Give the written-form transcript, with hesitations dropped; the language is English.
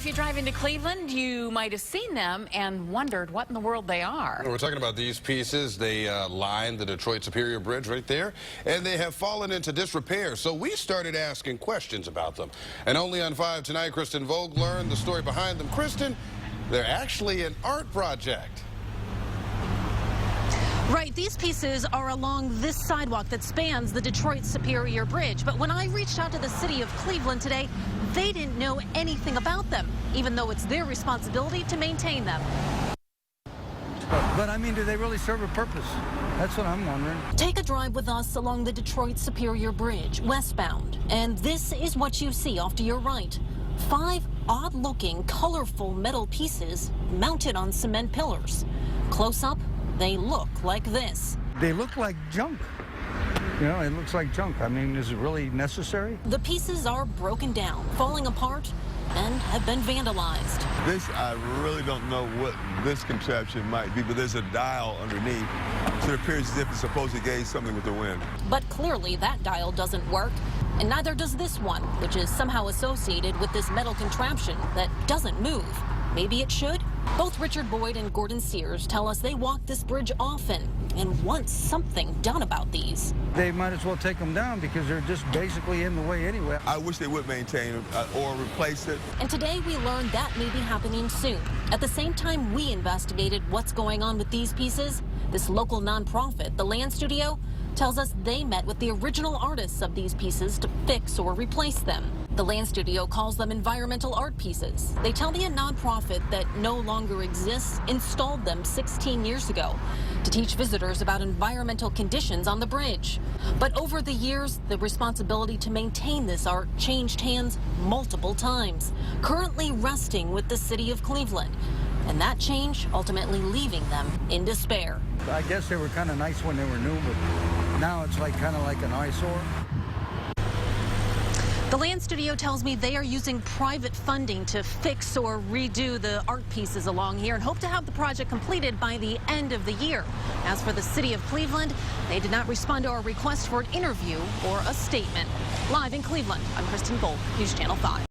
if you're driving to Cleveland, you might have seen them and wondered what in the world they are. We're talking about these pieces. They line the Detroit Superior Bridge right there, and they have fallen into disrepair. So we started asking questions about them. And only on 5 tonight, Kristen Vogt learned the story behind them. Kristen, they're actually an art project. Right, these pieces are along this sidewalk that spans the Detroit Superior Bridge. But when I reached out to the city of Cleveland today, they didn't know anything about them, even though it's their responsibility to maintain them. But I mean, do they really serve a purpose? That's what I'm wondering. Take a drive with us along the Detroit Superior Bridge, westbound. And this is what you see off to your right. 5 odd-looking, colorful metal pieces mounted on cement pillars. Close up, they look like this. They look like junk. You know, it looks like junk. I mean, is it really necessary? The pieces are broken down, falling apart, and have been vandalized. This, I really don't know what this contraption might be, but there's a dial underneath, so it appears as if it's supposed to gauge something with the wind. But clearly that dial doesn't work, and neither does this one, which is somehow associated with this metal contraption that doesn't move. Maybe it should? Both Richard Boyd and Gordon Sears tell us they walk this bridge often and want something done about these. They might as well take them down because they're just basically in the way anyway. I wish they would maintain it or replace it. And today we learned that may be happening soon. At the same time we investigated what's going on with these pieces, this local nonprofit, the Land Studio, tells us they met with the original artists of these pieces to fix or replace them. The Land Studio calls them environmental art pieces. They tell me a nonprofit that no longer exists installed them 16 years ago to teach visitors about environmental conditions on the bridge. But over the years, the responsibility to maintain this art changed hands multiple times, currently resting with the city of Cleveland. And that change ultimately leaving them in despair. I guess they were kind of nice when they were new, but now it's like kind of like an eyesore. The Land Studio tells me they are using private funding to fix or redo the art pieces along here and hope to have the project completed by the end of the year. As for the city of Cleveland, they did not respond to our request for an interview or a statement. Live in Cleveland, I'm Kristen Vogt, News Channel 5.